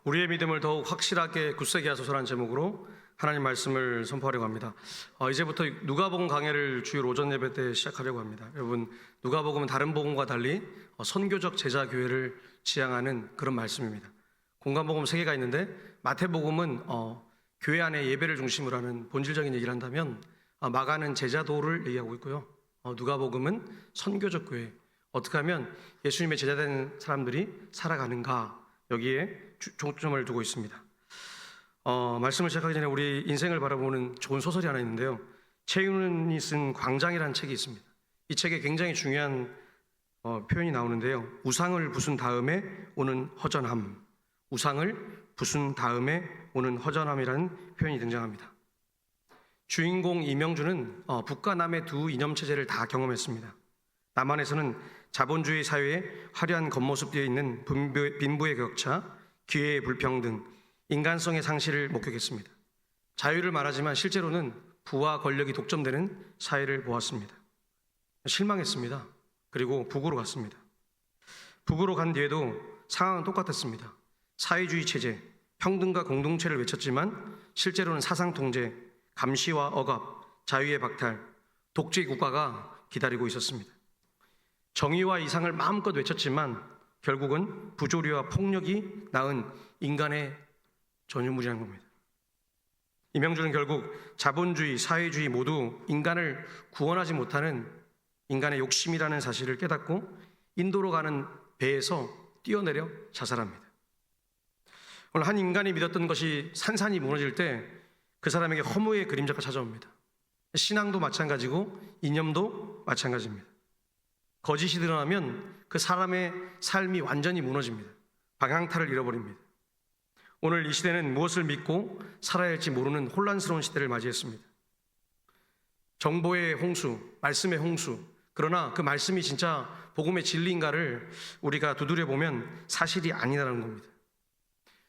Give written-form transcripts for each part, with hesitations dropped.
우리의 믿음을 더욱 확실하게 굳세게 하소서라는 제목으로 하나님 말씀을 선포하려고 합니다. 이제부터 누가복음 강해를 주일 오전 예배 때 시작하려고 합니다. 여러분, 누가복음은 다른 복음과 달리 선교적 제자 교회를 지향하는 그런 말씀입니다. 공간복음 3개가 있는데 마태복음은 교회 안에 예배를 중심으로 하는 본질적인 얘기를 한다면 마가는 제자도를 얘기하고 있고요. 누가복음은 선교적 교회, 어떻게 하면 예수님의 제자된 사람들이 살아가는가, 여기에 중점을 두고 있습니다. 말씀을 시작하기 전에 우리 인생을 바라보는 좋은 소설이 하나 있는데요. 최윤이 쓴 광장이라는 책이 있습니다. 이 책에 굉장히 중요한 표현이 나오는데요. 우상을 부순 다음에 오는 허전함, 우상을 부순 다음에 오는 허전함이라는 표현이 등장합니다. 주인공 이명주는 북과 남의 두 이념체제를 다 경험했습니다. 남한에서는 자본주의 사회에 화려한 겉모습 뒤에 있는 빈부의 격차, 기회의 불평등, 인간성의 상실을 목격했습니다. 자유를 말하지만 실제로는 부와 권력이 독점되는 사회를 보았습니다. 실망했습니다. 그리고 북으로 갔습니다. 북으로 간 뒤에도 상황은 똑같았습니다. 사회주의 체제, 평등과 공동체를 외쳤지만 실제로는 사상 통제, 감시와 억압, 자유의 박탈, 독재 국가가 기다리고 있었습니다. 정의와 이상을 마음껏 외쳤지만 결국은 부조리와 폭력이 낳은 인간의 전유물이라는 겁니다. 이명주는 결국 자본주의, 사회주의 모두 인간을 구원하지 못하는 인간의 욕심이라는 사실을 깨닫고 인도로 가는 배에서 뛰어내려 자살합니다. 오늘 한 인간이 믿었던 것이 산산이 무너질 때 그 사람에게 허무의 그림자가 찾아옵니다. 신앙도 마찬가지고 이념도 마찬가지입니다. 거짓이 드러나면 그 사람의 삶이 완전히 무너집니다. 방향타를 잃어버립니다. 오늘 이 시대는 무엇을 믿고 살아야 할지 모르는 혼란스러운 시대를 맞이했습니다. 정보의 홍수, 말씀의 홍수, 그러나 그 말씀이 진짜 복음의 진리인가를 우리가 두드려보면 사실이 아니라는 겁니다.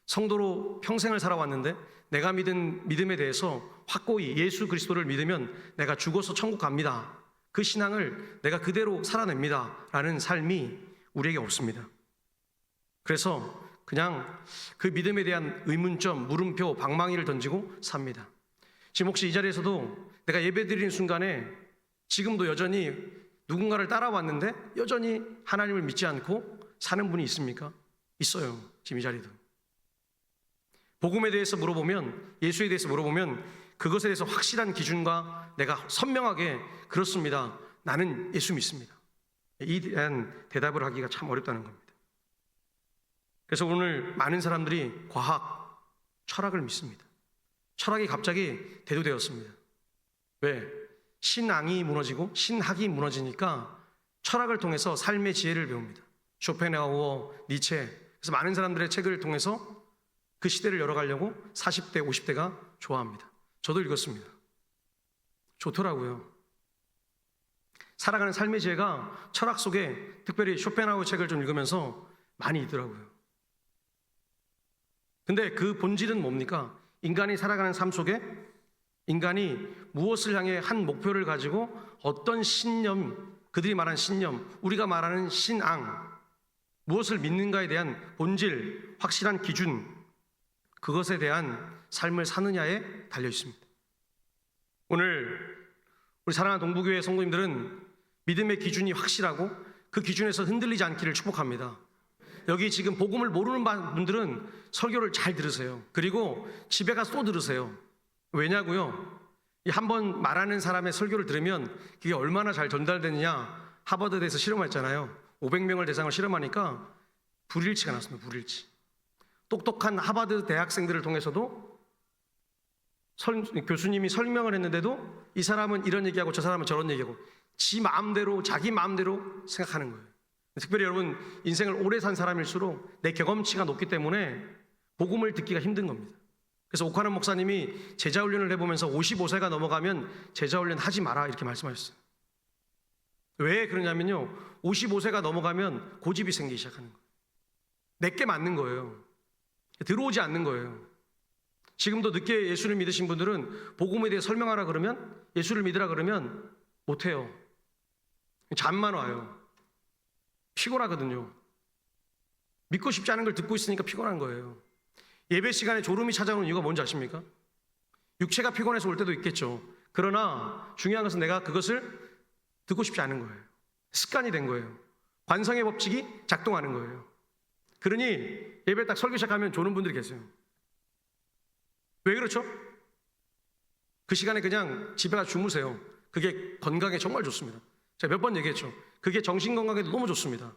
성도로 평생을 살아왔는데 내가 믿은 믿음에 대해서 확고히 예수 그리스도를 믿으면 내가 죽어서 천국 갑니다, 그 신앙을 내가 그대로 살아냅니다 라는 삶이 우리에게 없습니다. 그래서 그냥 그 믿음에 대한 의문점, 물음표, 방망이를 던지고 삽니다. 지금 혹시 이 자리에서도 내가 예배드리는 순간에 지금도 여전히 누군가를 따라왔는데 여전히 하나님을 믿지 않고 사는 분이 있습니까? 있어요. 지금 이 자리도. 복음에 대해서 물어보면, 예수에 대해서 물어보면 그것에 대해서 확실한 기준과 내가 선명하게 그렇습니다, 나는 예수 믿습니다, 이 대한 대답을 하기가 참 어렵다는 겁니다. 그래서 오늘 많은 사람들이 과학, 철학을 믿습니다. 철학이 갑자기 대두되었습니다. 왜? 신앙이 무너지고 신학이 무너지니까 철학을 통해서 삶의 지혜를 배웁니다. 쇼펜하우어, 니체, 그래서 많은 사람들의 책을 통해서 그 시대를 열어가려고 40대, 50대가 좋아합니다. 저도 읽었습니다. 좋더라고요. 살아가는 삶의 지혜가 철학 속에, 특별히 쇼펜하우어 책을 좀 읽으면서 많이 있더라고요. 근데 그 본질은 뭡니까? 인간이 살아가는 삶 속에 인간이 무엇을 향해 한 목표를 가지고 어떤 신념, 그들이 말하는 신념, 우리가 말하는 신앙, 무엇을 믿는가에 대한 본질, 확실한 기준, 그것에 대한 삶을 사느냐에 달려 있습니다. 오늘 우리 사랑하는 동부교회 성도님들은 믿음의 기준이 확실하고 그 기준에서 흔들리지 않기를 축복합니다. 여기 지금 복음을 모르는 분들은 설교를 잘 들으세요. 그리고 집에 가서 또 들으세요. 왜냐고요? 한번 말하는 사람의 설교를 들으면 그게 얼마나 잘 전달되느냐, 하버드대에서 실험했잖아요. 500명을 대상으로 실험하니까 불일치가 났습니다. 불일치. 똑똑한 하버드 대학생들을 통해서도 교수님이 설명을 했는데도 이 사람은 이런 얘기하고 저 사람은 저런 얘기하고 지 마음대로, 자기 마음대로 생각하는 거예요. 특별히 여러분, 인생을 오래 산 사람일수록 내 경험치가 높기 때문에 복음을 듣기가 힘든 겁니다. 그래서 오카는 목사님이 제자훈련을 해보면서 55세가 넘어가면 제자훈련 하지 마라 이렇게 말씀하셨어요. 왜 그러냐면요, 55세가 넘어가면 고집이 생기기 시작하는 거예요. 내게 맞는 거예요. 들어오지 않는 거예요. 지금도 늦게 예수를 믿으신 분들은 복음에 대해 설명하라 그러면, 예수를 믿으라 그러면 못해요. 잠만 와요. 피곤하거든요. 믿고 싶지 않은 걸 듣고 있으니까 피곤한 거예요. 예배 시간에 졸음이 찾아오는 이유가 뭔지 아십니까? 육체가 피곤해서 올 때도 있겠죠. 그러나 중요한 것은 내가 그것을 듣고 싶지 않은 거예요. 습관이 된 거예요. 관성의 법칙이 작동하는 거예요. 그러니 예배 딱 설교 시작하면 조는 분들이 계세요. 왜 그렇죠? 그 시간에 그냥 집에 가서 주무세요. 그게 건강에 정말 좋습니다. 제가 몇 번 얘기했죠. 그게 정신 건강에도 너무 좋습니다.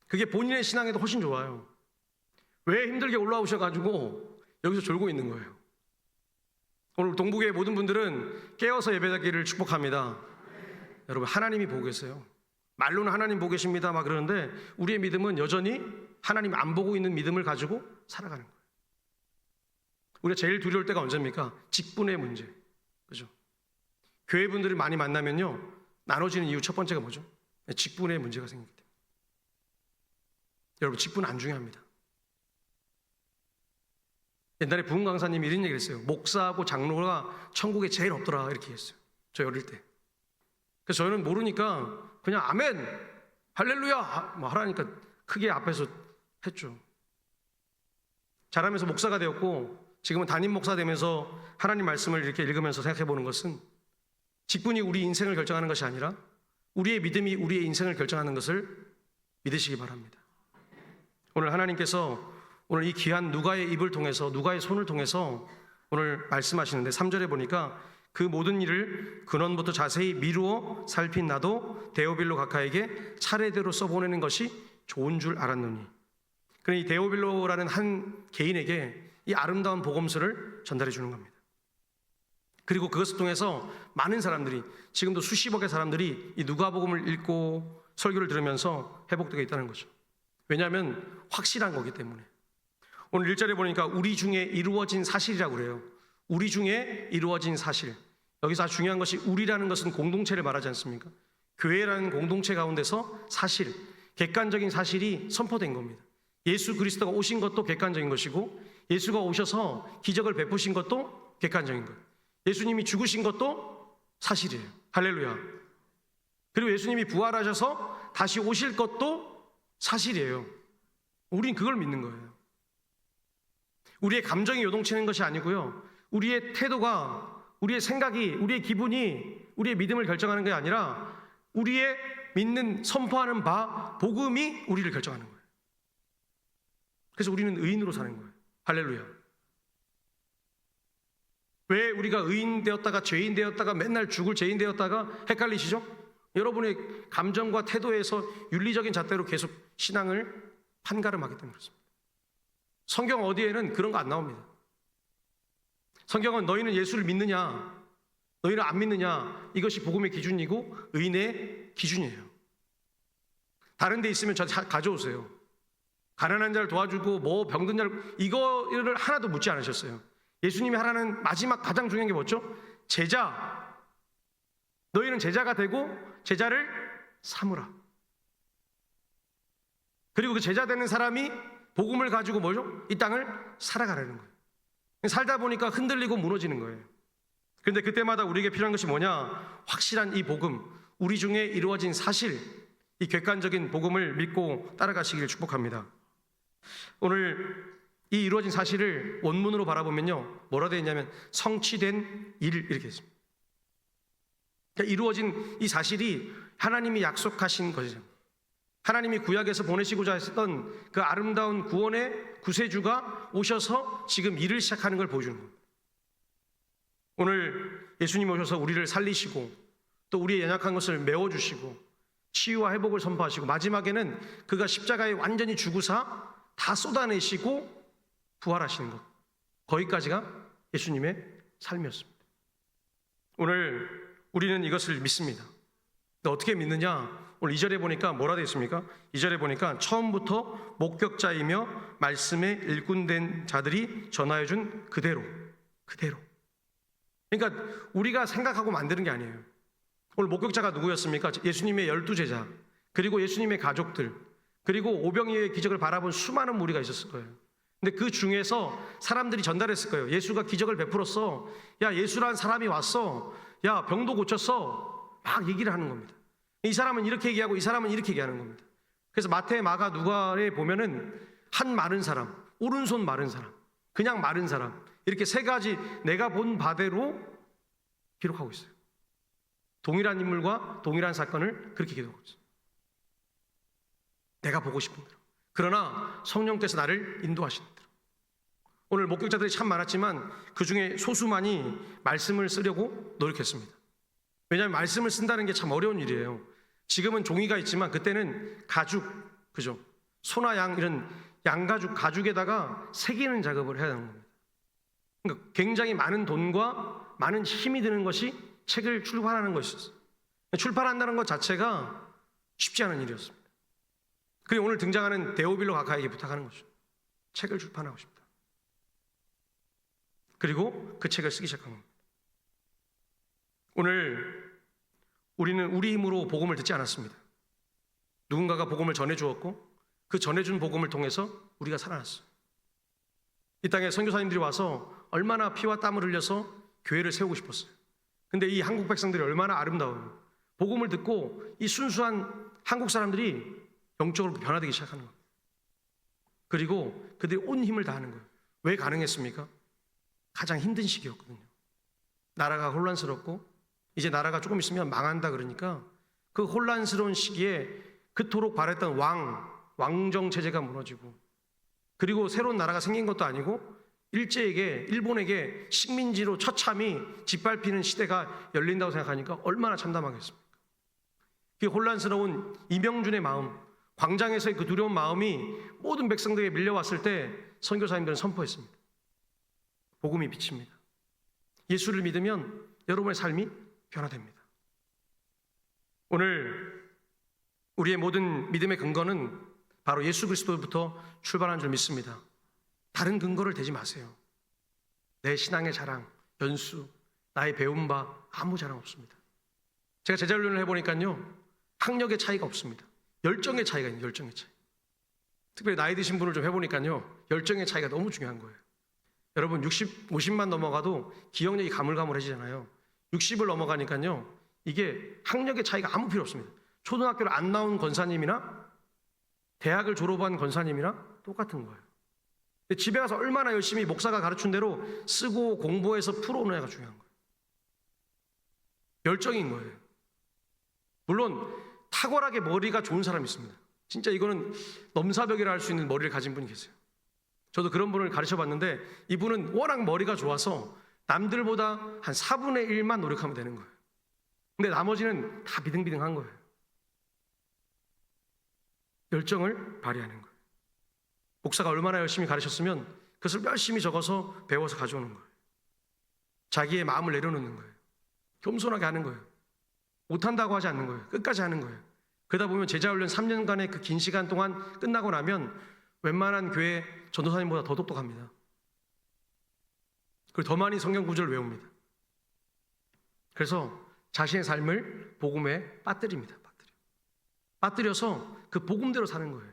그게 본인의 신앙에도 훨씬 좋아요. 왜 힘들게 올라오셔가지고 여기서 졸고 있는 거예요? 오늘 동북의 모든 분들은 깨어서 예배하기를 축복합니다. 여러분, 하나님이 보고 계세요. 말로는 하나님 보고 계십니다 막 그러는데 우리의 믿음은 여전히 하나님 안 보고 있는 믿음을 가지고 살아가는 거예요. 우리가 제일 두려울 때가 언제입니까? 직분의 문제. 그죠? 교회 분들을 많이 만나면요, 나눠지는 이유 첫 번째가 뭐죠? 직분의 문제가 생기기 때문에. 여러분, 직분 안 중요합니다. 옛날에 부흥 강사님이 이런 얘기를 했어요. 목사하고 장로가 천국에 제일 없더라 이렇게 했어요. 저 어릴 때. 그래서 저는 모르니까 그냥 아멘, 할렐루야 뭐 하라니까 크게 앞에서 했죠. 자라면서 목사가 되었고 지금은 담임 목사 되면서 하나님 말씀을 이렇게 읽으면서 생각해 보는 것은 직분이 우리 인생을 결정하는 것이 아니라 우리의 믿음이 우리의 인생을 결정하는 것을 믿으시기 바랍니다. 오늘 하나님께서 오늘 이 귀한 누가의 입을 통해서, 누가의 손을 통해서 오늘 말씀하시는데 3절에 보니까 그 모든 일을 근원부터 자세히 미루어 살핀 나도 데오빌로 각하에게 차례대로 써보내는 것이 좋은 줄 알았노니. 그러니 이 데오빌로라는 한 개인에게 이 아름다운 복음서를 전달해 주는 겁니다. 그리고 그것을 통해서 많은 사람들이, 지금도 수십억의 사람들이 이 누가복음을 읽고 설교를 들으면서 회복되고 있다는 거죠. 왜냐하면 확실한 거기 때문에. 오늘 1절에 보니까 우리 중에 이루어진 사실이라고 그래요. 우리 중에 이루어진 사실. 여기서 아주 중요한 것이 우리라는 것은 공동체를 말하지 않습니까? 교회라는 공동체 가운데서 사실, 객관적인 사실이 선포된 겁니다. 예수 그리스도가 오신 것도 객관적인 것이고 예수가 오셔서 기적을 베푸신 것도 객관적인 거예요. 예수님이 죽으신 것도 사실이에요. 할렐루야. 그리고 예수님이 부활하셔서 다시 오실 것도 사실이에요. 우린 그걸 믿는 거예요. 우리의 감정이 요동치는 것이 아니고요, 우리의 태도가, 우리의 생각이, 우리의 기분이 우리의 믿음을 결정하는 게 아니라 우리의 믿는, 선포하는 바 복음이 우리를 결정하는 거예요. 그래서 우리는 의인으로 사는 거예요. 할렐루야. 왜 우리가 의인 되었다가 죄인 되었다가 맨날 죽을 죄인 되었다가 헷갈리시죠? 여러분의 감정과 태도에서 윤리적인 잣대로 계속 신앙을 판가름하기 때문에 그렇습니다. 성경 어디에는 그런 거 안 나옵니다. 성경은 너희는 예수를 믿느냐, 너희는 안 믿느냐, 이것이 복음의 기준이고 의인의 기준이에요. 다른 데 있으면 저 가져오세요. 가난한 자를 도와주고 뭐 병든 자를, 이거를 하나도 묻지 않으셨어요. 예수님이 하라는 마지막 가장 중요한 게 뭐죠? 제자. 너희는 제자가 되고 제자를 삼으라. 그리고 그 제자 되는 사람이 복음을 가지고 뭐죠? 이 땅을 살아가라는 거예요. 살다 보니까 흔들리고 무너지는 거예요. 그런데 그때마다 우리에게 필요한 것이 뭐냐? 확실한 이 복음, 우리 중에 이루어진 사실, 이 객관적인 복음을 믿고 따라가시기를 축복합니다. 오늘 이 이루어진 사실을 원문으로 바라보면요, 뭐라 되어 있냐면 성취된 일, 이렇게 있습니다. 그러니까 이루어진 이 사실이 하나님이 약속하신 것이죠. 하나님이 구약에서 보내시고자 했던 그 아름다운 구원의 구세주가 오셔서 지금 일을 시작하는 걸 보여주는 겁니다. 오늘 예수님 오셔서 우리를 살리시고 또 우리의 연약한 것을 메워주시고 치유와 회복을 선포하시고 마지막에는 그가 십자가에 완전히 죽으사 다 쏟아내시고 부활하시는 것, 거기까지가 예수님의 삶이었습니다. 오늘 우리는 이것을 믿습니다. 근데 어떻게 믿느냐? 오늘 2절에 보니까 뭐라 되어 있습니까? 2절에 보니까 처음부터 목격자이며 말씀에 일꾼된 자들이 전하여 준 그대로. 그러니까 우리가 생각하고 만드는 게 아니에요. 오늘 목격자가 누구였습니까? 예수님의 12제자, 그리고 예수님의 가족들, 그리고 오병이어의 기적을 바라본 수많은 무리가 있었을 거예요. 근데 그 중에서 사람들이 전달했을 거예요. 예수가 기적을 베풀었어. 야, 예수라는 사람이 왔어. 야, 병도 고쳤어. 막 얘기를 하는 겁니다. 이 사람은 이렇게 얘기하고 이 사람은 이렇게 얘기하는 겁니다. 그래서 마태, 마가, 누가에 보면은 한 마른 사람, 오른손 마른 사람, 그냥 마른 사람, 이렇게 세 가지 내가 본 바대로 기록하고 있어요. 동일한 인물과 동일한 사건을 그렇게 기록하고 있어요. 내가 보고 싶은 대로. 그러나 성령께서 나를 인도하시는 대로. 오늘 목격자들이 참 많았지만 그 중에 소수만이 말씀을 쓰려고 노력했습니다. 왜냐하면 말씀을 쓴다는 게 참 어려운 일이에요. 지금은 종이가 있지만 그때는 가죽, 그죠? 소나 양 이런 양가죽, 가죽에다가 새기는 작업을 해야 하는 겁니다. 그러니까 굉장히 많은 돈과 많은 힘이 드는 것이 책을 출판하는 것이었어요. 출판한다는 것 자체가 쉽지 않은 일이었습니다. 그리고 오늘 등장하는 데오빌로 가카에게 부탁하는 거죠. 책을 출판하고 싶다. 그리고 그 책을 쓰기 시작한 겁니다. 오늘 우리는 우리 힘으로 복음을 듣지 않았습니다. 누군가가 복음을 전해주었고 그 전해준 복음을 통해서 우리가 살아났어요. 이 땅에 선교사님들이 와서 얼마나 피와 땀을 흘려서 교회를 세우고 싶었어요. 근데 이 한국 백성들이 얼마나 아름다워요. 복음을 듣고 이 순수한 한국 사람들이 영적으로 변화되기 시작하는 거예요. 그리고 그들이 온 힘을 다하는 거예요. 왜 가능했습니까? 가장 힘든 시기였거든요. 나라가 혼란스럽고 이제 나라가 조금 있으면 망한다 그러니까 그 혼란스러운 시기에 그토록 바랬던 왕정 체제가 무너지고 그리고 새로운 나라가 생긴 것도 아니고 일본에게 식민지로 처참히 짓밟히는 시대가 열린다고 생각하니까 얼마나 참담하겠습니까? 그 혼란스러운 이명준의 마음, 광장에서의 그 두려운 마음이 모든 백성들에게 밀려왔을 때 선교사님들은 선포했습니다. 복음이 빛입니다. 예수를 믿으면 여러분의 삶이 변화됩니다. 오늘 우리의 모든 믿음의 근거는 바로 예수 그리스도부터 출발한 줄 믿습니다. 다른 근거를 대지 마세요. 내 신앙의 자랑, 연수, 나의 배운 바 아무 자랑 없습니다. 제가 제자훈련을 해보니까요, 학력의 차이가 없습니다. 열정의 차이가 있는 열정의 차이. 특별히 나이 드신 분을 좀 해보니까요, 열정의 차이가 너무 중요한 거예요. 여러분 50만 넘어가도 기억력이 가물가물해지잖아요. 60을 넘어가니까요, 이게 학력의 차이가 아무 필요 없습니다. 초등학교를 안 나온 권사님이나 대학을 졸업한 권사님이나 똑같은 거예요. 집에 가서 얼마나 열심히 목사가 가르친 대로 쓰고 공부해서 풀어오는 애가 중요한 거예요. 열정인 거예요. 물론 탁월하게 머리가 좋은 사람이 있습니다. 진짜 이거는 넘사벽이라 할 수 있는 머리를 가진 분이 계세요. 저도 그런 분을 가르쳐 봤는데 이분은 워낙 머리가 좋아서 남들보다 한 4분의 1만 노력하면 되는 거예요. 근데 나머지는 다 비등비등한 거예요. 열정을 발휘하는 거예요. 목사가 얼마나 열심히 가르쳤으면 그것을 열심히 적어서 배워서 가져오는 거예요. 자기의 마음을 내려놓는 거예요. 겸손하게 하는 거예요. 못한다고 하지 않는 거예요. 끝까지 하는 거예요. 그러다 보면 제자훈련 3년간의 그 긴 시간 동안 끝나고 나면 웬만한 교회 전도사님보다 더 똑똑합니다. 그리고 더 많이 성경 구절을 외웁니다. 그래서 자신의 삶을 복음에 빠뜨립니다. 빠뜨려서 그 복음대로 사는 거예요.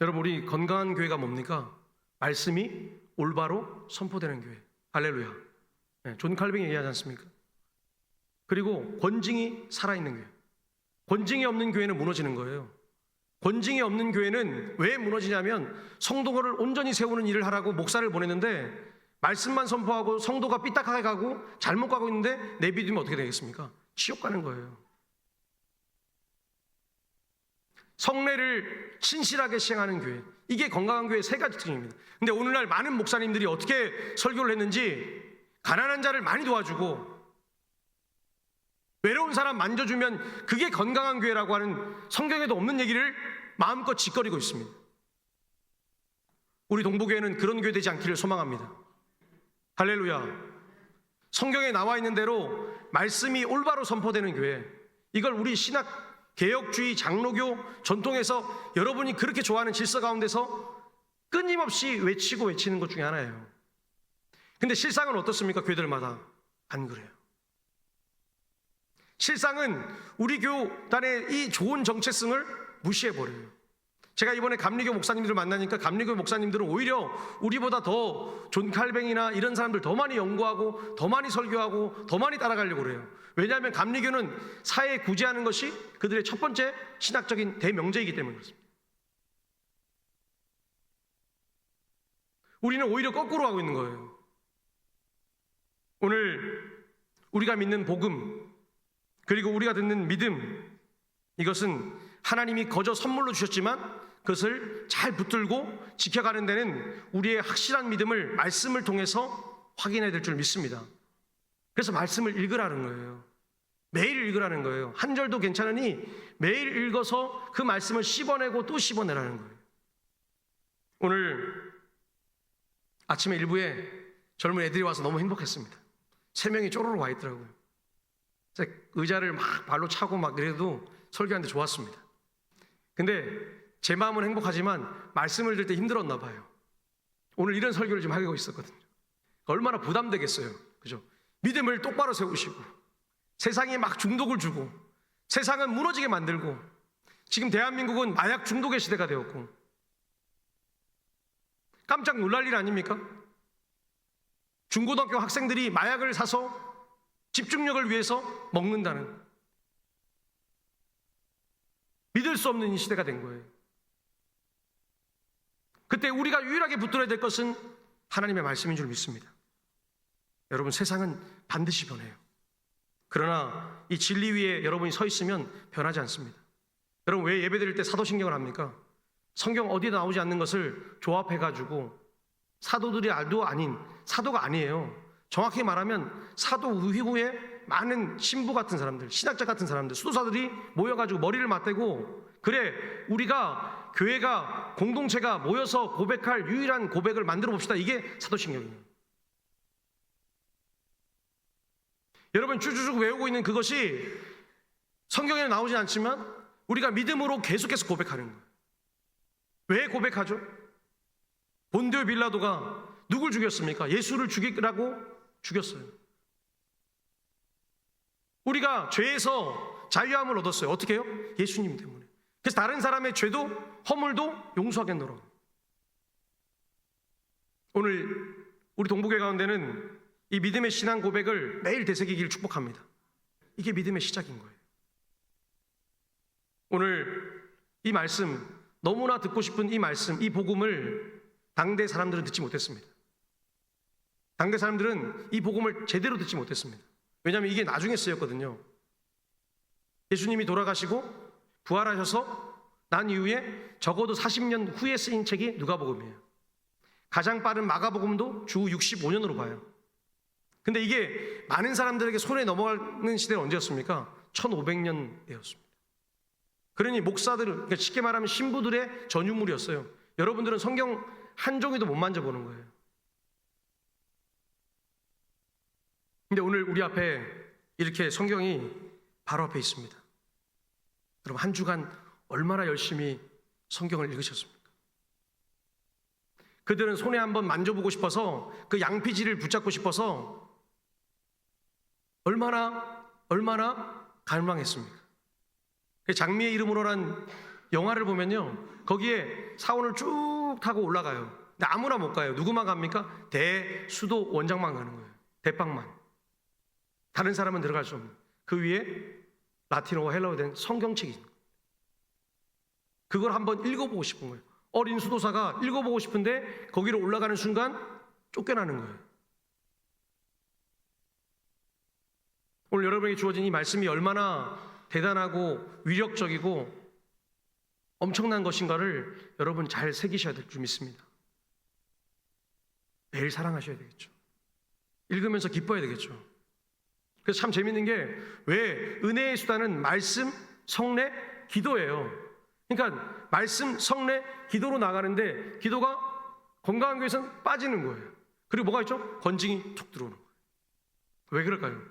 여러분, 우리 건강한 교회가 뭡니까? 말씀이 올바로 선포되는 교회. 할렐루야. 네, 존 칼뱅이 얘기하지 않습니까? 그리고 권징이 살아있는 교회. 권징이 없는 교회는 무너지는 거예요. 권징이 없는 교회는 왜 무너지냐면 성도를 온전히 세우는 일을 하라고 목사를 보냈는데 말씀만 선포하고 성도가 삐딱하게 가고 잘못 가고 있는데 내비두면 어떻게 되겠습니까? 지옥 가는 거예요. 성례를 신실하게 시행하는 교회, 이게 건강한 교회의 세 가지 특징입니다. 근데 오늘날 많은 목사님들이 어떻게 설교를 했는지 가난한 자를 많이 도와주고 외로운 사람 만져주면 그게 건강한 교회라고 하는 성경에도 없는 얘기를 마음껏 짓거리고 있습니다. 우리 동부교회는 그런 교회 되지 않기를 소망합니다. 할렐루야. 성경에 나와 있는 대로 말씀이 올바로 선포되는 교회, 이걸 우리 신학 개혁주의 장로교 전통에서 여러분이 그렇게 좋아하는 질서 가운데서 끊임없이 외치는 것 중에 하나예요. 근데 실상은 어떻습니까? 교회들마다 안 그래요. 실상은 우리 교단의 이 좋은 정체성을 무시해버려요. 제가 이번에 감리교 목사님들을 만나니까 감리교 목사님들은 오히려 우리보다 더 존 칼뱅이나 이런 사람들 더 많이 연구하고 더 많이 설교하고 더 많이 따라가려고 그래요. 왜냐하면 감리교는 사회에 구제하는 것이 그들의 첫 번째 신학적인 대명제이기 때문에 그렇습니다. 우리는 오히려 거꾸로 하고 있는 거예요. 오늘 우리가 믿는 복음, 그리고 우리가 듣는 믿음, 이것은 하나님이 거저 선물로 주셨지만 그것을 잘 붙들고 지켜가는 데는 우리의 확실한 믿음을 말씀을 통해서 확인해야 될 줄 믿습니다. 그래서 말씀을 읽으라는 거예요. 매일 읽으라는 거예요. 한 절도 괜찮으니 매일 읽어서 그 말씀을 씹어내고 또 씹어내라는 거예요. 오늘 아침에 일부에 젊은 애들이 와서 너무 행복했습니다. 3명이 쪼르르 와 있더라고요. 의자를 막 발로 차고 막 이래도 설교하는데 좋았습니다. 근데 제 마음은 행복하지만 말씀을 들을 때 힘들었나 봐요. 오늘 이런 설교를 좀 하고 있었거든요. 얼마나 부담되겠어요. 그죠? 믿음을 똑바로 세우시고 세상에 막 중독을 주고 세상은 무너지게 만들고 지금 대한민국은 마약 중독의 시대가 되었고 깜짝 놀랄 일 아닙니까? 중고등학교 학생들이 마약을 사서 집중력을 위해서 먹는다는, 믿을 수 없는 이 시대가 된 거예요. 그때 우리가 유일하게 붙들어야 될 것은 하나님의 말씀인 줄 믿습니다. 여러분, 세상은 반드시 변해요. 그러나 이 진리 위에 여러분이 서 있으면 변하지 않습니다. 여러분, 왜 예배드릴 때 사도신경을 합니까? 성경 어디에 나오지 않는 것을 조합해가지고 사도들이 알도 아닌 사도가 아니에요. 정확히 말하면 사도 이후에 많은 신부 같은 사람들, 신학자 같은 사람들, 수도사들이 모여가지고 머리를 맞대고, 그래, 우리가 교회가 공동체가 모여서 고백할 유일한 고백을 만들어 봅시다. 이게 사도신경이에요. 여러분, 쭈쭈쭈 외우고 있는 그것이 성경에 나오지 않지만 우리가 믿음으로 계속해서 고백하는 거예요. 왜 고백하죠? 본디오 빌라도가 누굴 죽였습니까? 예수를 죽이라고 죽였어요. 우리가 죄에서 자유함을 얻었어요. 어떻게 해요? 예수님 때문에. 그래서 다른 사람의 죄도 허물도 용서하겠노라. 오늘 우리 동북회 가운데는 이 믿음의 신앙 고백을 매일 되새기기를 축복합니다. 이게 믿음의 시작인 거예요. 오늘 이 말씀, 너무나 듣고 싶은 이 말씀, 이 복음을 당대 사람들은 듣지 못했습니다. 당대 사람들은 이 복음을 제대로 듣지 못했습니다. 왜냐하면 이게 나중에 쓰였거든요. 예수님이 돌아가시고 부활하셔서 난 이후에 적어도 40년 후에 쓰인 책이 누가복음이에요. 가장 빠른 마가복음도 주 65년으로 봐요. 근데 이게 많은 사람들에게 손에 넘어가는 시대는 언제였습니까? 1500년대였습니다. 그러니 목사들, 그러니까 쉽게 말하면 신부들의 전유물이었어요. 여러분들은 성경 한 종이도 못 만져보는 거예요. 근데 오늘 우리 앞에 이렇게 성경이 바로 앞에 있습니다. 여러분, 한 주간 얼마나 열심히 성경을 읽으셨습니까? 그들은 손에 한번 만져보고 싶어서, 그 양피지를 붙잡고 싶어서 얼마나 갈망했습니까? 장미의 이름으로란 영화를 보면요, 거기에 사원을 쭉 타고 올라가요. 근데 아무나 못 가요. 누구만 갑니까? 대수도 원장만 가는 거예요. 대빵만. 다른 사람은 들어갈 수 없는. 그 위에 라틴어와 헬라어로 된 성경책이 있는 거예요. 그걸 한번 읽어보고 싶은 거예요. 어린 수도사가 읽어보고 싶은데 거기로 올라가는 순간 쫓겨나는 거예요. 오늘 여러분에게 주어진 이 말씀이 얼마나 대단하고 위력적이고 엄청난 것인가를 여러분 잘 새기셔야 될 줄 믿습니다. 매일 사랑하셔야 되겠죠. 읽으면서 기뻐해야 되겠죠. 그래서 참 재밌는 게, 왜 은혜의 수단은 말씀, 성례, 기도예요. 그러니까 말씀, 성례, 기도로 나가는데 기도가 건강한 교회에서는 빠지는 거예요. 그리고 뭐가 있죠? 건징이 툭 들어오는 거예요. 왜 그럴까요?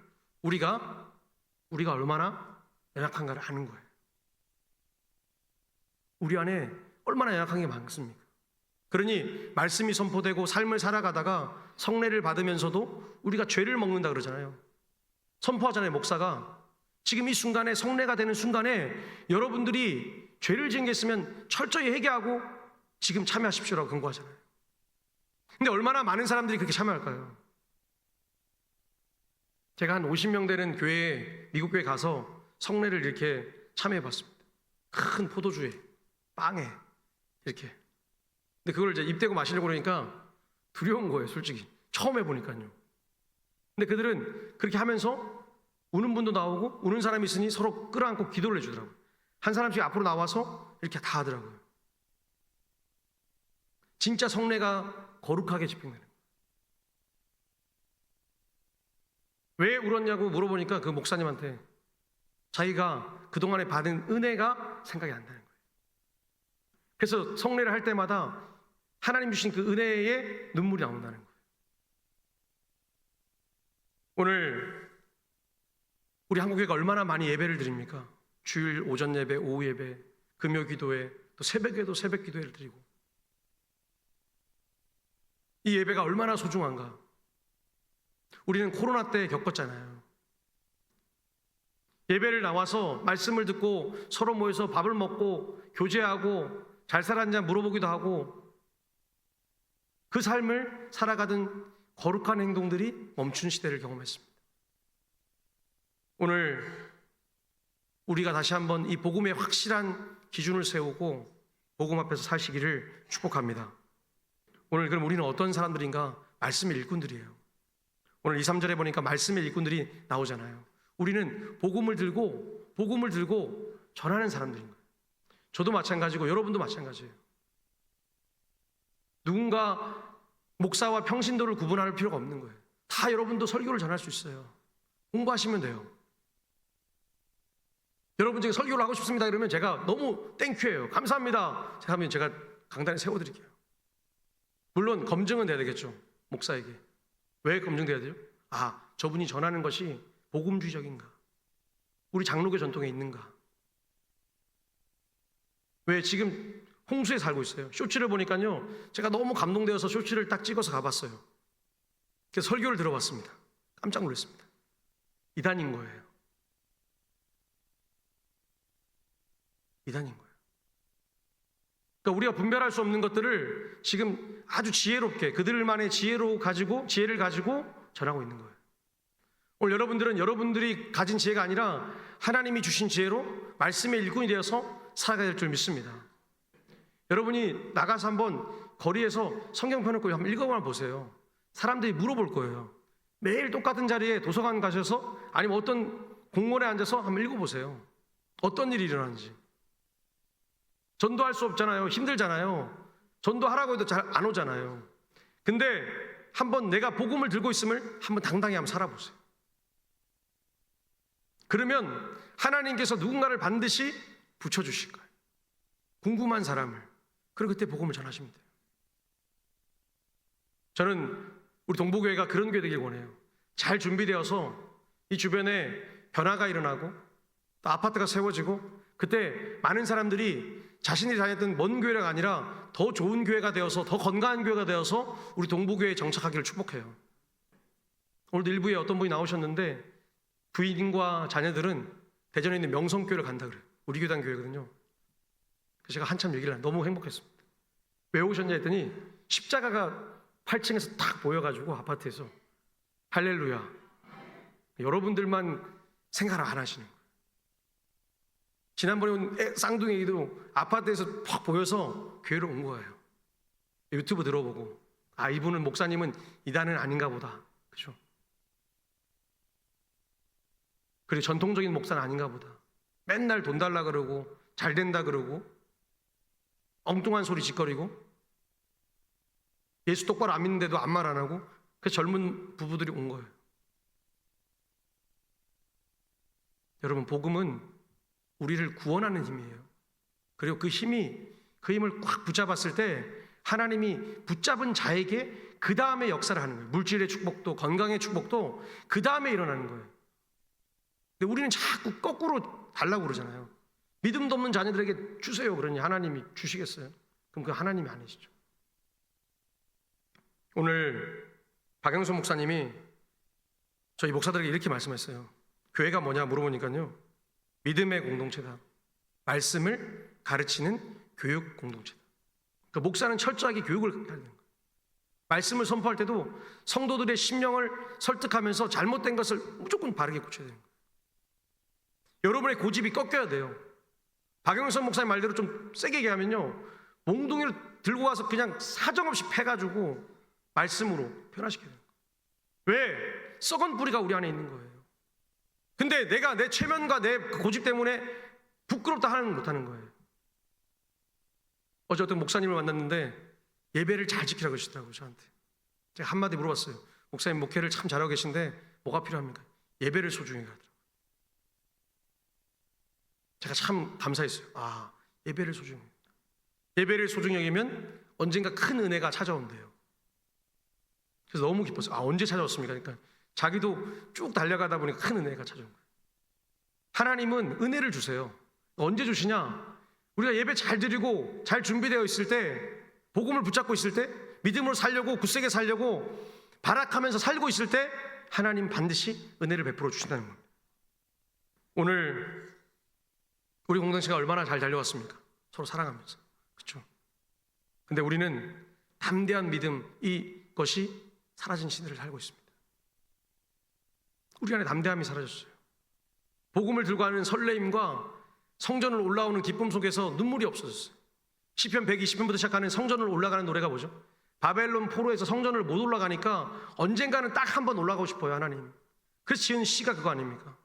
우리가 얼마나 연약한가를 아는 거예요. 우리 안에 얼마나 연약한 게 많습니까? 그러니 말씀이 선포되고 삶을 살아가다가 성례를 받으면서도 우리가 죄를 먹는다 그러잖아요. 선포하잖아요, 목사가. 지금 이 순간에, 성례가 되는 순간에 여러분들이 죄를 지은 게 있으면 철저히 회개하고 지금 참여하십시오라고 권고하잖아요. 근데 얼마나 많은 사람들이 그렇게 참여할까요? 제가 한 50명 되는 교회에, 미국 교회 가서 성례를 이렇게 참여해봤습니다. 큰 포도주에 빵에 이렇게. 근데 그걸 이제 입 대고 마시려고 그러니까 두려운 거예요, 솔직히. 처음 해보니까요. 근데 그들은 그렇게 하면서 우는 분도 나오고 우는 사람이 있으니 서로 끌어안고 기도를 해주더라고요. 한 사람씩 앞으로 나와서 이렇게 다 하더라고요. 진짜 성례가 거룩하게 집행되는 거예요. 왜 울었냐고 물어보니까 그 목사님한테 자기가 그동안에 받은 은혜가 생각이 안 나는 거예요. 그래서 성례를 할 때마다 하나님 주신 그 은혜에 눈물이 나온다는 거예요. 오늘 우리 한국교회가 얼마나 많이 예배를 드립니까? 주일 오전 예배, 오후 예배, 금요 기도회, 또 새벽에도 새벽 기도회를 드리고, 이 예배가 얼마나 소중한가. 우리는 코로나 때 겪었잖아요. 예배를 나와서 말씀을 듣고 서로 모여서 밥을 먹고 교제하고 잘 살았냐 물어보기도 하고, 그 삶을 살아가던 거룩한 행동들이 멈춘 시대를 경험했습니다. 오늘 우리가 다시 한번 이 복음의 확실한 기준을 세우고 복음 앞에서 사시기를 축복합니다. 오늘 그럼 우리는 어떤 사람들인가? 말씀의 일꾼들이에요. 오늘 2, 3절에 보니까 말씀의 일꾼들이 나오잖아요. 우리는 복음을 들고 전하는 사람들인 거예요. 저도 마찬가지고 여러분도 마찬가지예요. 누군가 목사와 평신도를 구분할 필요가 없는 거예요. 다 여러분도 설교를 전할 수 있어요. 공부하시면 돼요. 여러분 중에 설교를 하고 싶습니다 이러면 제가 너무 땡큐예요. 감사합니다. 제가 하면 제가 강단에 세워드릴게요. 물론 검증은 돼야 되겠죠. 목사에게. 왜 검증돼야 돼요? 저분이 전하는 것이 복음주의적인가? 우리 장로교 전통에 있는가? 왜 지금 홍수에 살고 있어요. 쇼츠를 보니까요, 제가 너무 감동되어서 쇼츠를 딱 찍어서 가봤어요. 그래서 설교를 들어봤습니다. 깜짝 놀랐습니다. 이단인 거예요. 이단인 거예요. 그러니까 우리가 분별할 수 없는 것들을 지금 아주 지혜롭게 그들만의 지혜를 가지고 전하고 있는 거예요. 오늘 여러분들은 여러분들이 가진 지혜가 아니라 하나님이 주신 지혜로 말씀의 일꾼이 되어서 살아가야 될 줄 믿습니다. 여러분이 나가서 한번 거리에서 성경 펴놓고 한번 읽어보면 보세요. 사람들이 물어볼 거예요. 매일 똑같은 자리에 도서관 가셔서 아니면 어떤 공원에 앉아서 한번 읽어보세요. 어떤 일이 일어나는지. 전도할 수 없잖아요. 힘들잖아요. 전도하라고 해도 잘 안 오잖아요. 근데 한번 내가 복음을 들고 있음을 한번 당당히 한번 살아보세요. 그러면 하나님께서 누군가를 반드시 붙여주실 거예요. 궁금한 사람을. 그리고 그때 복음을 전하시면 돼요. 저는 우리 동부교회가 그런 교회 되길 원해요. 잘 준비되어서 이 주변에 변화가 일어나고 또 아파트가 세워지고 그때 많은 사람들이 자신이 다녔던 먼 교회가 아니라 더 좋은 교회가 되어서 더 건강한 교회가 되어서 우리 동부교회에 정착하기를 축복해요. 오늘도 일부에 어떤 분이 나오셨는데 부인과 자녀들은 대전에 있는 명성교회를 간다 그래요. 우리 교단 교회거든요. 그래서 제가 한참 얘기를 너무 행복했습니다. 왜 오셨냐 했더니 십자가가 8층에서 딱 보여가지고 아파트에서 할렐루야. 여러분들만 생각을 안 하시는 거예요. 지난번에 온 쌍둥이도 아파트에서 팍 보여서 교회로 온 거예요. 유튜브 들어보고 이분은 목사님은 이단은 아닌가 보다. 그렇죠? 그리고 전통적인 목사는 아닌가 보다. 맨날 돈 달라 그러고 잘 된다 그러고 엉뚱한 소리 짓거리고 예수 똑바로 안 믿는데도 아무 말 안 하고 그 젊은 부부들이 온 거예요. 여러분, 복음은 우리를 구원하는 힘이에요. 그리고 그 힘을 꽉 붙잡았을 때 하나님이 붙잡은 자에게 그 다음에 역사를 하는 거예요. 물질의 축복도 건강의 축복도 그 다음에 일어나는 거예요. 근데 우리는 자꾸 거꾸로 달라고 그러잖아요. 믿음도 없는 자녀들에게 주세요 그러니 하나님이 주시겠어요? 그럼 그 하나님이 아니시죠. 오늘 박영선 목사님이 저희 목사들에게 이렇게 말씀했어요. 교회가 뭐냐 물어보니까요, 믿음의 공동체다. 말씀을 가르치는 교육 공동체다. 그러니까 목사는 철저하게 교육을 해야 되는 거예요. 말씀을 선포할 때도 성도들의 심령을 설득하면서 잘못된 것을 무조건 바르게 고쳐야 되는 거예요. 여러분의 고집이 꺾여야 돼요. 박영선 목사님 말대로 좀 세게 얘기하면요, 몽둥이를 들고 와서 그냥 사정없이 패가지고 말씀으로 변화시켜야 돼요. 왜? 썩은 뿌리가 우리 안에 있는 거예요. 근데 내가 내 체면과 내 고집 때문에 부끄럽다 하는 못하는 거예요. 어제 어떤 목사님을 만났는데 예배를 잘 지키라고 하시더라고요, 저한테. 제가 한마디 물어봤어요. 목사님 목회를 참 잘하고 계신데 뭐가 필요합니까? 예배를 소중히 하더라고요. 제가 참 감사했어요. 아, 예배를 소중히. 예배를 소중히 여기면 언젠가 큰 은혜가 찾아온대요. 그래서 너무 기뻤어요. 아, 언제 찾아왔습니까? 그러니까 자기도 쭉 달려가다 보니까 큰 은혜가 찾아온 거예요. 하나님은 은혜를 주세요. 언제 주시냐? 우리가 예배 잘 드리고 잘 준비되어 있을 때, 복음을 붙잡고 있을 때, 믿음으로 살려고 굳세게 살려고 발악하면서 살고 있을 때 하나님 반드시 은혜를 베풀어 주신다는 겁니다. 오늘 우리 공동체가 얼마나 잘 달려왔습니까? 서로 사랑하면서. 그렇죠? 근데 우리는 담대한 믿음, 이것이 사라진 시대를 살고 있습니다. 우리 안에 담대함이 사라졌어요. 복음을 들고 하는 설레임과 성전을 올라오는 기쁨 속에서 눈물이 없어졌어요. 시편 120편부터 시작하는 성전을 올라가는 노래가 뭐죠? 바벨론 포로에서 성전을 못 올라가니까 언젠가는 딱 한 번 올라가고 싶어요, 하나님. 그래서 지은 시가 그거 아닙니까?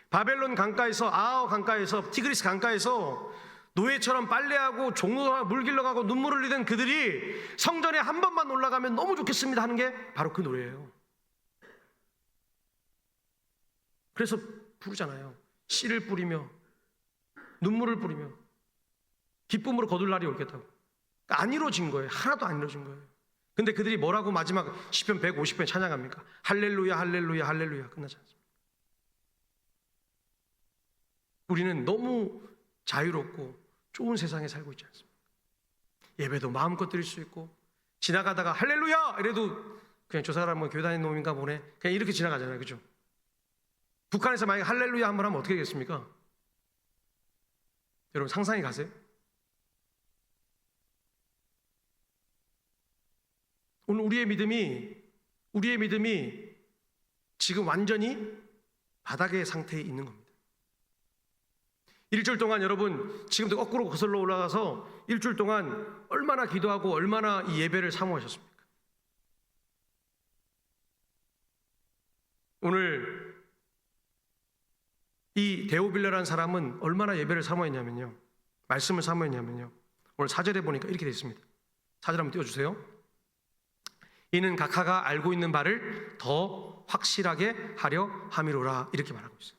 바벨론 강가에서, 아하와 강가에서, 티그리스 강가에서 노예처럼 빨래하고 종로와 물 길러가고 눈물을 흘리던 그들이 성전에 한 번만 올라가면 너무 좋겠습니다 하는 게 바로 그 노래예요. 그래서 부르잖아요. 씨를 뿌리며 눈물을 뿌리며 기쁨으로 거둘 날이 오겠다고. 그러니까 안 이루어진 거예요. 하나도 안 이루어진 거예요. 근데 그들이 뭐라고 마지막 시편 150편 찬양합니까? 할렐루야 할렐루야 할렐루야. 끝나지 않습니다. 우리는 너무 자유롭고 좋은 세상에 살고 있지 않습니까? 예배도 마음껏 드릴 수 있고, 지나가다가 할렐루야 이래도 그냥 저 사람은 교회 다니는 놈인가 보네, 그냥 이렇게 지나가잖아요. 그죠? 북한에서 만약에 할렐루야 한번 하면 어떻게 되겠습니까? 여러분 상상이 가세요? 오늘 우리의 믿음이 지금 완전히 바닥의 상태에 있는 겁니다. 일주일 동안 여러분 지금도 거꾸로 거슬러 올라가서 일주일 동안 얼마나 기도하고 얼마나 이 예배를 사모하셨습니까? 오늘 이 데오빌레라는 사람은 얼마나 예배를 사모했냐면요, 말씀을 사모했냐면요, 오늘 4절에 보니까 이렇게 되어 있습니다. 4절 한번 띄워주세요. 이는 각하가 알고 있는 바를 더 확실하게 하려 함이로라, 이렇게 말하고 있어요.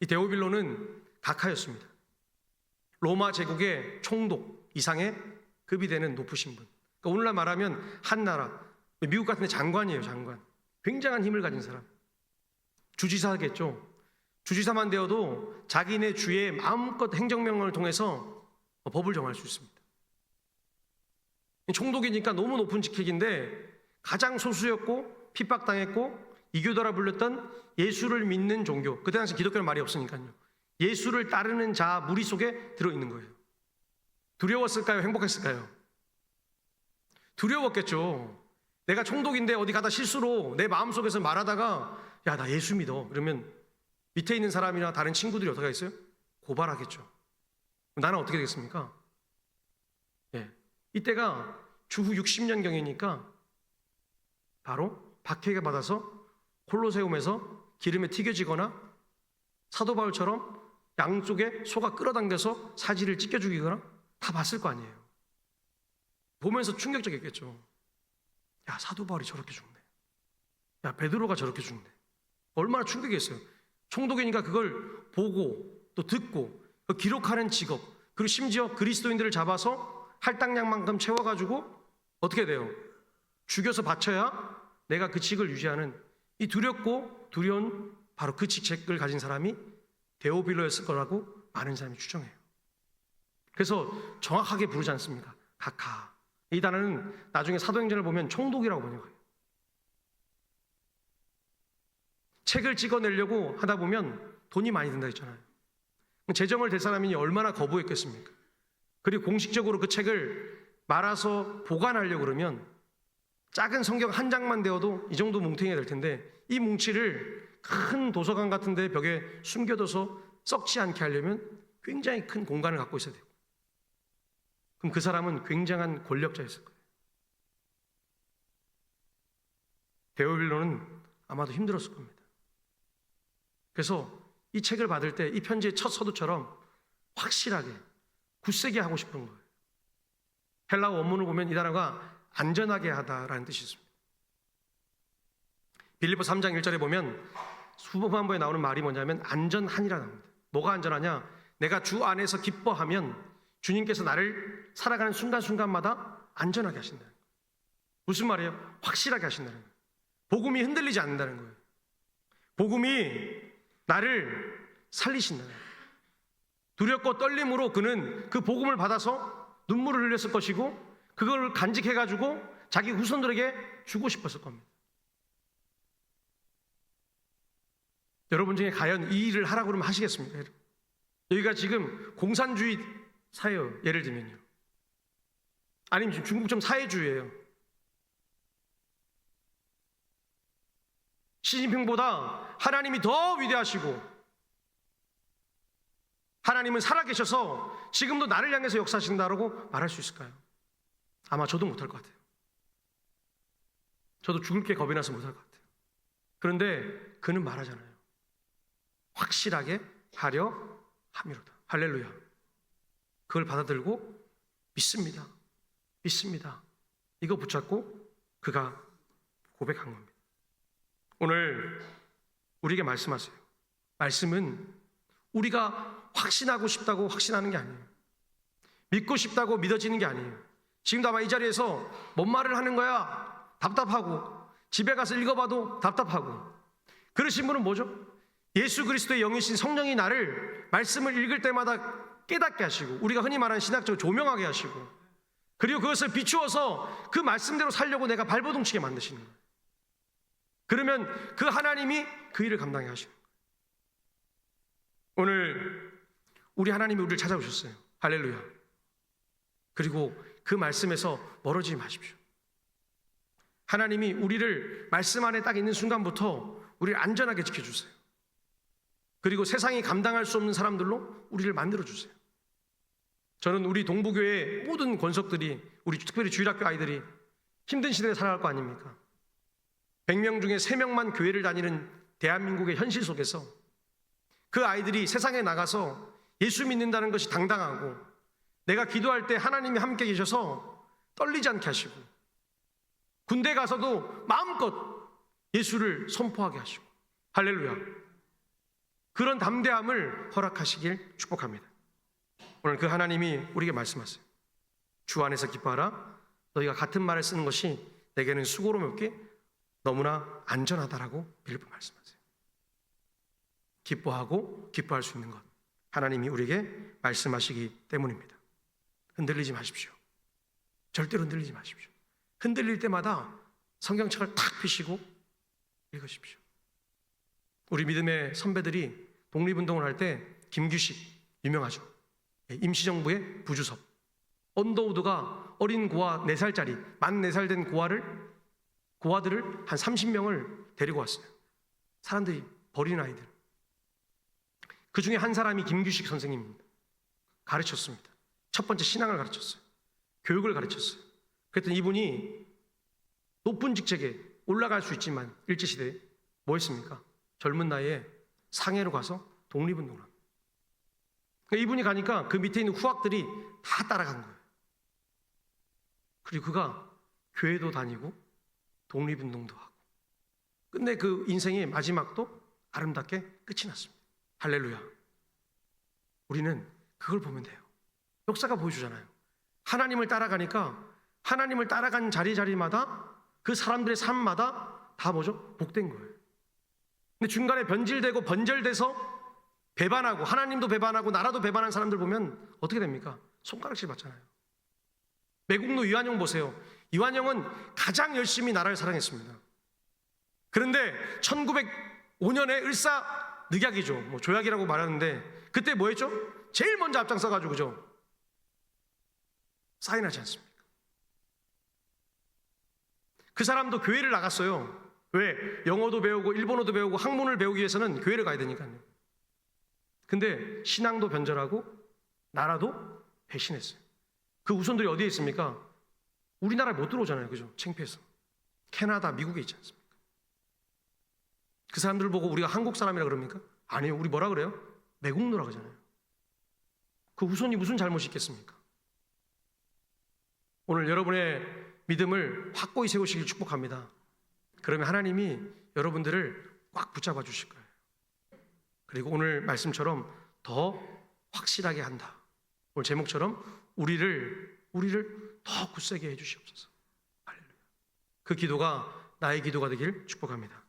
이 데오빌로는 각하였습니다. 로마 제국의 총독 이상의 급이 되는 높으신 분. 그러니까 오늘날 말하면 한 나라, 미국 같은 데 장관이에요. 장관. 굉장한 힘을 가진 사람. 주지사겠죠. 주지사만 되어도 자기네 주의 마음껏 행정명령을 통해서 법을 정할 수 있습니다. 총독이니까 너무 높은 직책인데 가장 소수였고 핍박당했고 이교도라 불렸던 예수를 믿는 종교, 그때 당시 기독교는 말이 없으니까요, 예수를 따르는 자 무리 속에 들어있는 거예요. 두려웠을까요? 행복했을까요? 두려웠겠죠. 내가 총독인데 어디 가다 실수로 내 마음속에서 말하다가 야, 나 예수 믿어 그러면 밑에 있는 사람이나 다른 친구들이 어떻게 하겠어요? 고발하겠죠. 나는 어떻게 되겠습니까? 이때가 주후 60년경이니까 바로 박해가 받아서 콜로세움에서 기름에 튀겨지거나 사도 바울처럼 양쪽에 소가 끌어당겨서 사지를 찢겨 죽이거나 다 봤을 거 아니에요. 보면서 충격적이었겠죠. 야, 사도 바울이 저렇게 죽네. 야, 베드로가 저렇게 죽네. 얼마나 충격이었어요. 총독이니까 그걸 보고 또 듣고 기록하는 직업, 그리고 심지어 그리스도인들을 잡아서 할당량만큼 채워가지고 어떻게 돼요? 죽여서 바쳐야 내가 그 직을 유지하는, 이 두렵고 두려운 바로 그 직책을 가진 사람이 데오빌로였을 거라고 많은 사람이 추정해요. 그래서 정확하게 부르지 않습니까? 각하. 이 단어는 나중에 사도행전을 보면 총독이라고 번역해요. 책을 찍어내려고 하다 보면 돈이 많이 든다 했잖아요. 재정을 댈 사람이 얼마나 거부했겠습니까? 그리고 공식적으로 그 책을 말아서 보관하려고 그러면 작은 성경 한 장만 되어도 이 정도 뭉탱이가 될 텐데, 이 뭉치를 큰 도서관 같은 데 벽에 숨겨둬서 썩지 않게 하려면 굉장히 큰 공간을 갖고 있어야 되고, 그럼 그 사람은 굉장한 권력자였을 거예요. 배우기로는 아마도 힘들었을 겁니다. 그래서 이 책을 받을 때 이 편지의 첫 서두처럼 확실하게 굳세게 하고 싶은 거예요. 헬라어 원문을 보면 이 단어가 안전하게 하다라는 뜻이 있습니다. 빌립보 3장 1절에 보면 후반부에 나오는 말이 뭐냐면 안전하니라는 겁니다. 뭐가 안전하냐? 내가 주 안에서 기뻐하면 주님께서 나를 살아가는 순간순간마다 안전하게 하신다는 거예요. 무슨 말이에요? 확실하게 하신다는 거예요. 복음이 흔들리지 않는다는 거예요. 복음이 나를 살리신다는 거예요. 두렵고 떨림으로 그는 그 복음을 받아서 눈물을 흘렸을 것이고 그걸 간직해가지고 자기 후손들에게 주고 싶었을 겁니다. 여러분 중에 과연 이 일을 하라고 그러면 하시겠습니까? 여기가 지금 공산주의 사회예요. 예를 들면요. 아니면 지금 중국처럼 사회주의예요. 시진핑보다 하나님이 더 위대하시고 하나님은 살아계셔서 지금도 나를 향해서 역사하신다라고 말할 수 있을까요? 아마 저도 못할 것 같아요. 저도 죽을 게 겁이 나서 못할 것 같아요. 그런데 그는 말하잖아요. 확실하게 하려 함이로다. 할렐루야. 그걸 받아들고 믿습니다. 믿습니다. 이거 붙잡고 그가 고백한 겁니다. 오늘 우리에게 말씀하세요. 말씀은 우리가 확신하고 싶다고 확신하는 게 아니에요. 믿고 싶다고 믿어지는 게 아니에요. 지금도 아마 이 자리에서 뭔 말을 하는 거야? 답답하고 집에 가서 읽어봐도 답답하고 그러신 분은 뭐죠? 예수 그리스도의 영이신 성령이 나를 말씀을 읽을 때마다 깨닫게 하시고 우리가 흔히 말하는 신학적으로 조명하게 하시고 그리고 그것을 비추어서 그 말씀대로 살려고 내가 발버둥치게 만드시는 거예요. 그러면 그 하나님이 그 일을 감당해 하시는 거예요. 오늘 우리 하나님이 우리를 찾아오셨어요. 할렐루야. 그리고 그 말씀에서 멀어지지 마십시오. 하나님이 우리를 말씀 안에 딱 있는 순간부터 우리를 안전하게 지켜주세요. 그리고 세상이 감당할 수 없는 사람들로 우리를 만들어주세요. 저는 우리 동부교회 모든 권석들이 우리 특별히 주일학교 아이들이 힘든 시대에 살아갈 거 아닙니까? 100명 중에 3명만 교회를 다니는 대한민국의 현실 속에서 그 아이들이 세상에 나가서 예수 믿는다는 것이 당당하고 내가 기도할 때 하나님이 함께 계셔서 떨리지 않게 하시고 군대 가서도 마음껏 예수를 선포하게 하시고 할렐루야. 그런 담대함을 허락하시길 축복합니다. 오늘 그 하나님이 우리에게 말씀하세요. 주 안에서 기뻐하라. 너희가 같은 말을 쓰는 것이 내게는 수고로움없게 너무나 안전하다라고 빌립보 말씀하세요. 기뻐하고 기뻐할 수 있는 것 하나님이 우리에게 말씀하시기 때문입니다. 흔들리지 마십시오. 절대로 흔들리지 마십시오. 흔들릴 때마다 성경책을 탁 펴시고 읽으십시오. 우리 믿음의 선배들이 독립운동을 할 때 김규식 유명하죠. 임시정부의 부주섭. 언더우드가 어린 고아 4살짜리 만 4살 된 고아들을 한 30명을 데리고 왔어요. 사람들이 버린 아이들. 그 중에 한 사람이 김규식 선생님입니다. 가르쳤습니다. 첫 번째 신앙을 가르쳤어요. 교육을 가르쳤어요. 그랬더니 이분이 높은 직책에 올라갈 수 있지만 일제시대에 뭐 했습니까? 젊은 나이에 상해로 가서 독립운동을 합니다. 그러니까 이분이 가니까 그 밑에 있는 후학들이 다 따라간 거예요. 그리고 그가 교회도 다니고 독립운동도 하고 끝내 그 인생의 마지막도 아름답게 끝이 났습니다. 할렐루야. 우리는 그걸 보면 돼요. 역사가 보여주잖아요. 하나님을 따라가니까 하나님을 따라간 자리마다 그 사람들의 삶마다 다 뭐죠? 복된 거예요. 근데 중간에 변질되고 번절돼서 배반하고 하나님도 배반하고 나라도 배반한 사람들 보면 어떻게 됩니까? 손가락질 받잖아요. 매국노 이완용 보세요. 이완용은 가장 열심히 나라를 사랑했습니다. 그런데 1905년에 을사늑약이죠. 뭐 조약이라고 말하는데 그때 뭐 했죠? 제일 먼저 앞장서가지고 그죠? 사인하지 않습니까? 그 사람도 교회를 나갔어요. 왜? 영어도 배우고 일본어도 배우고 학문을 배우기 위해서는 교회를 가야 되니까요. 근데 신앙도 변절하고 나라도 배신했어요. 그 후손들이 어디에 있습니까? 우리나라에 못 들어오잖아요. 그죠? 창피해서. 캐나다, 미국에 있지 않습니까? 그 사람들 보고 우리가 한국 사람이라 그럽니까? 아니요. 우리 뭐라 그래요? 매국노라 그러잖아요. 그 후손이 무슨 잘못이 있겠습니까? 오늘 여러분의 믿음을 확고히 세우시길 축복합니다. 그러면 하나님이 여러분들을 꽉 붙잡아 주실 거예요. 그리고 오늘 말씀처럼 더 확실하게 한다. 오늘 제목처럼 우리를 더 굳세게 해주시옵소서. 할렐루야. 그 기도가 나의 기도가 되길 축복합니다.